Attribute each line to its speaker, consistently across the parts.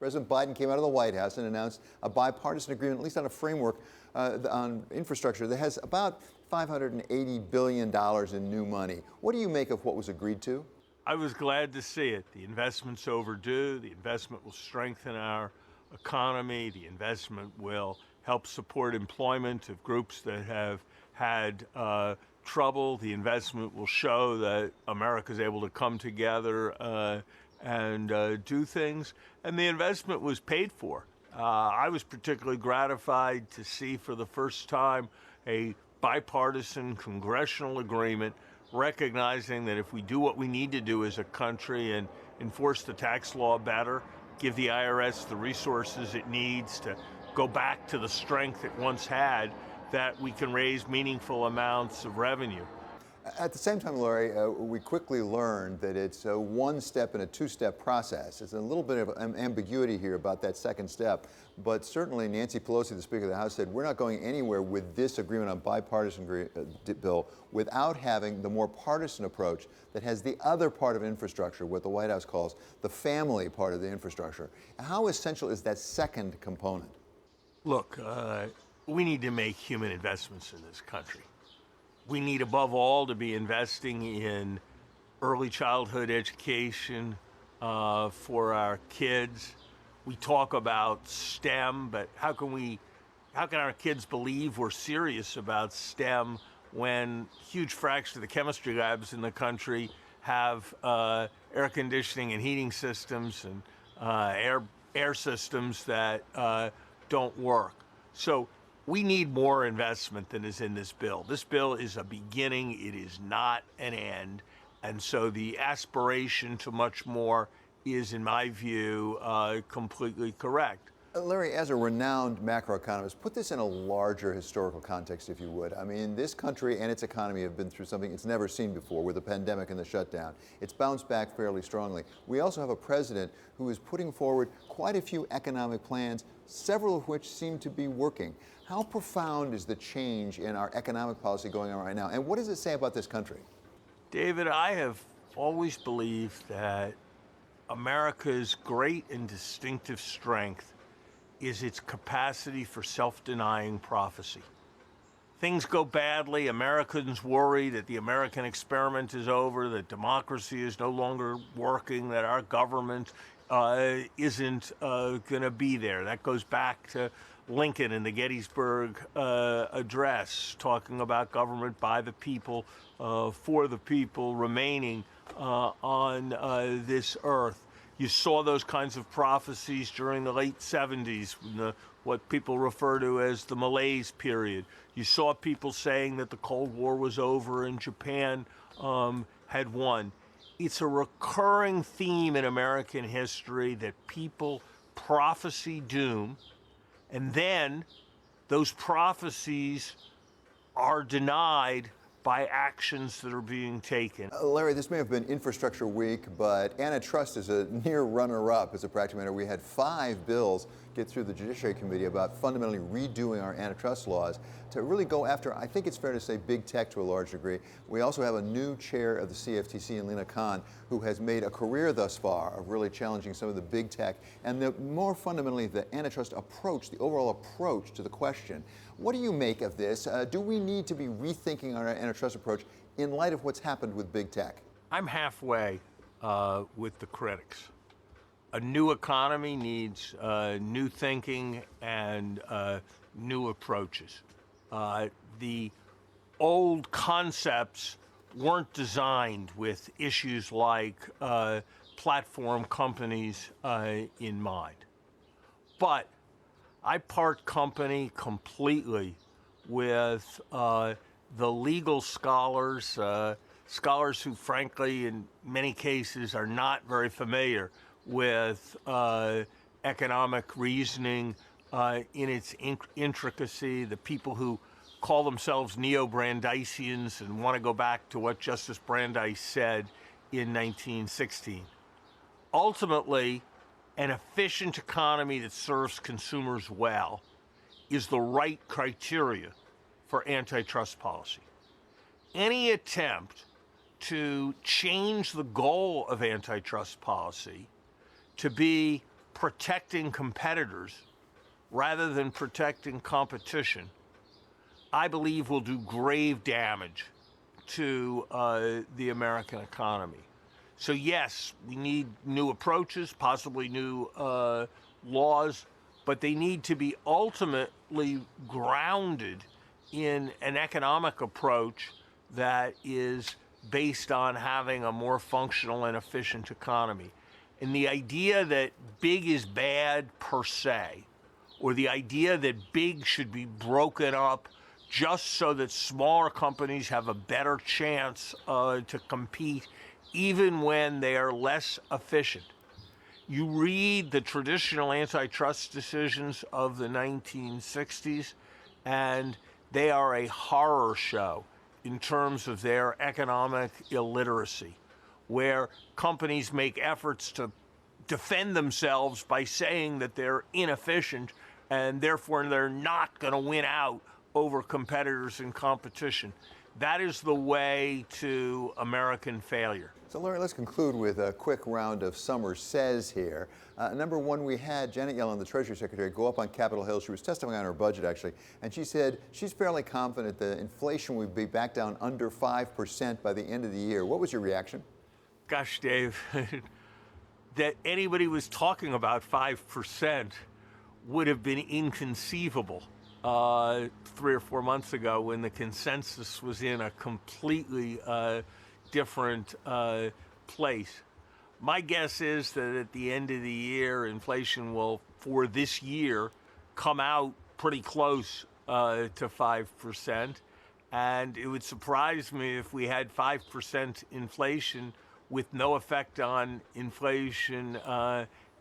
Speaker 1: President Biden came out of the White House and announced a bipartisan agreement, at least on a framework on infrastructure, that has about $580 billion in new money. What do you make of what was agreed to?
Speaker 2: I was glad to see it. The investment's overdue. The investment will strengthen our economy. The investment will help support employment of groups that have had trouble. The investment will show that America is able to come together and do things. And the investment was paid for. I was particularly gratified to see for the first time a bipartisan congressional agreement recognizing that if we do what we need to do as a country and enforce the tax law better, give the IRS the resources it needs to go back to the strength it once had, that we can raise meaningful amounts of revenue.
Speaker 1: At the same time, Larry, we quickly learned that it's a one-step and a two-step process. There's a little bit of ambiguity here about that second step, but certainly Nancy Pelosi, the Speaker of the House, said we're not going anywhere with this agreement on bipartisan bill without having the more partisan approach that has the other part of infrastructure, what the White House calls the family part of the infrastructure. How essential is that second component?
Speaker 2: Look, we need to make human investments in this country. We need, above all, to be investing in early childhood education for our kids. We talk about STEM, but how can our kids believe we're serious about STEM when huge fraction of the chemistry labs in the country have air conditioning and heating systems and air systems that don't work? So we need more investment than is in this bill. This bill is a beginning. It is not an end. And so the aspiration to much more is, in my view, completely correct.
Speaker 1: Larry, as a renowned macroeconomist, put this in a larger historical context, if you would. I mean, this country and its economy have been through something it's never seen before with the pandemic and the shutdown. It's bounced back fairly strongly. We also have a president who is putting forward quite a few economic plans, several of which seem to be working. How profound is the change in our economic policy going on right now? And what does it say about this country?
Speaker 2: David, I have always believed that America's great and distinctive strength is its capacity for self-denying prophecy. Things go badly, Americans worry that the American experiment is over, that democracy is no longer working, that our government isn't going to be there. That goes back to Lincoln in the Gettysburg Address, talking about government by the people, for the people, remaining on this earth. You saw those kinds of prophecies during the late 70s, what people refer to as the malaise period. You saw people saying that the Cold War was over and Japan had won. It's a recurring theme in American history that people prophesy doom, and then those prophecies are denied by actions that are being taken.
Speaker 1: Larry, this may have been Infrastructure Week, but Antitrust is a near runner-up as a practical matter. We had 5 bills get through the Judiciary Committee about fundamentally redoing our antitrust laws to really go after, I think it's fair to say, big tech to a large degree. We also have a new chair of the CFTC, in Lena Khan, who has made a career thus far of really challenging some of the big tech and more fundamentally the antitrust approach, the overall approach to the question. What do you make of this? Do we need to be rethinking our antitrust approach in light of what's happened with big tech?
Speaker 2: I'm halfway with the critics. A new economy needs new thinking and new approaches. The old concepts weren't designed with issues like platform companies in mind. But I part company completely with the legal scholars, scholars who frankly in many cases are not very familiar with economic reasoning in its intricacy, the people who call themselves neo-Brandeisians and want to go back to what Justice Brandeis said in 1916. Ultimately, an efficient economy that serves consumers well is the right criteria for antitrust policy. Any attempt to change the goal of antitrust policy to be protecting competitors rather than protecting competition, I believe will do grave damage to the American economy. So yes, we need new approaches, possibly new laws, but they need to be ultimately grounded in an economic approach that is based on having a more functional and efficient economy. And the idea that big is bad per se, or the idea that big should be broken up just so that smaller companies have a better chance to compete even when they are less efficient. You read the traditional antitrust decisions of the 1960s, and they are a horror show in terms of their economic illiteracy, where companies make efforts to defend themselves by saying that they're inefficient and therefore they're not going to win out over competitors in competition. That is the way to American failure.
Speaker 1: So, Larry, let's conclude with a quick round of summer says here. Number one, we had Janet Yellen, the Treasury Secretary, go up on Capitol Hill. She was testifying on her budget, actually, and she said she's fairly confident that inflation will be back down under 5% by the end of the year. What was your reaction?
Speaker 2: Gosh, Dave, that anybody was talking about 5% would have been inconceivable 3 or 4 months ago, when the consensus was in a completely different place. My guess is that at the end of the year, inflation will, for this year, come out pretty close to 5%. And it would surprise me if we had 5% inflation with no effect on inflation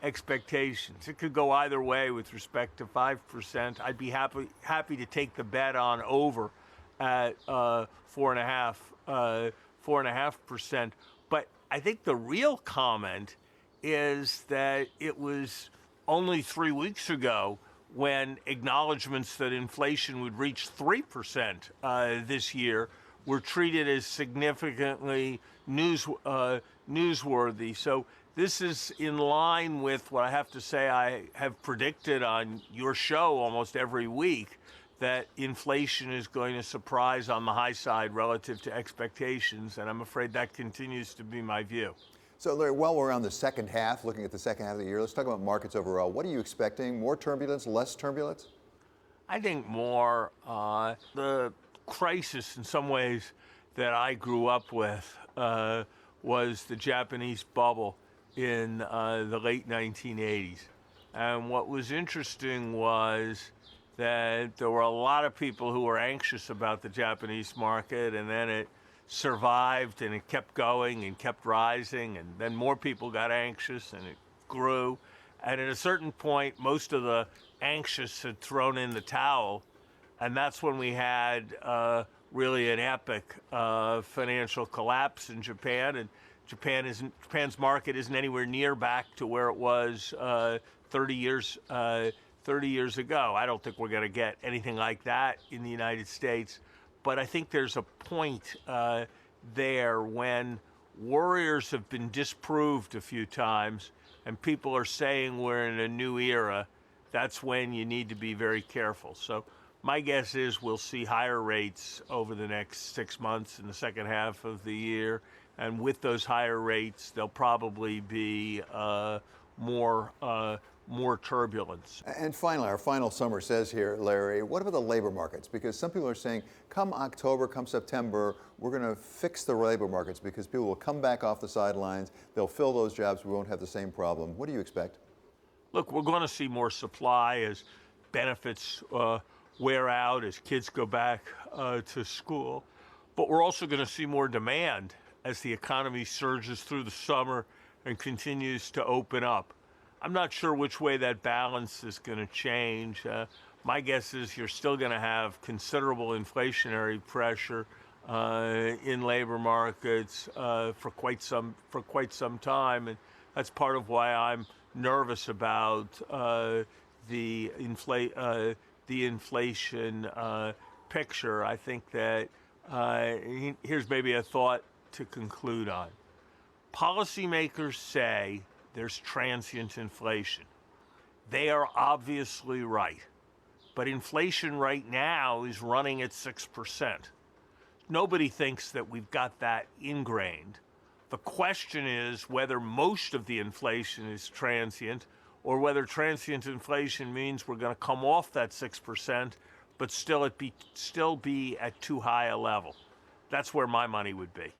Speaker 2: expectations. It could go either way with respect to 5%. I'd be happy to take the bet on over at 4.5%. But I think the real comment is that it was only 3 weeks ago when acknowledgments that inflation would reach 3% this year were treated as significantly newsworthy. So this is in line with what I have to say I have predicted on your show almost every week, that inflation is going to surprise on the high side relative to expectations, and I'm afraid that continues to be my view.
Speaker 1: So, Larry, while we're on the second half, looking at the second half of the year, let's talk about markets overall. What are you expecting? More turbulence, less turbulence?
Speaker 2: I think more. The crisis, in some ways, that I grew up with was the Japanese bubble in the late 1980s. And what was interesting was that there were a lot of people who were anxious about the Japanese market, and then it survived and it kept going and kept rising, and then more people got anxious and it grew. And at a certain point, most of the anxious had thrown in the towel, and that's when we had really an epic financial collapse in Japan. And Japan's market isn't anywhere near back to where it was 30 years ago. I don't think we're going to get anything like that in the United States. But I think there's a point there when warriors have been disproved a few times and people are saying we're in a new era. That's when you need to be very careful. So my guess is we'll see higher rates over the next 6 months in the second half of the year. And with those higher rates, there'll probably be more turbulence.
Speaker 1: And finally, our final summer says here, Larry, what about the labor markets? Because some people are saying, come October, come September, we're going to fix the labor markets because people will come back off the sidelines, they'll fill those jobs, we won't have the same problem. What do you expect?
Speaker 2: Look, we're going to see more supply as benefits wear out, as kids go back to school. But we're also going to see more demand as the economy surges through the summer and continues to open up. I'm not sure which way that balance is going to change. My guess is you're still going to have considerable inflationary pressure in labor markets for quite some time, and that's part of why I'm nervous about the inflation picture. I think that here's maybe a thought to conclude on. Policymakers say there's transient inflation. They are obviously right. But inflation right now is running at 6%. Nobody thinks that we've got that ingrained. The question is whether most of the inflation is transient or whether transient inflation means we're going to come off that 6%, but still be at too high a level. That's where my money would be.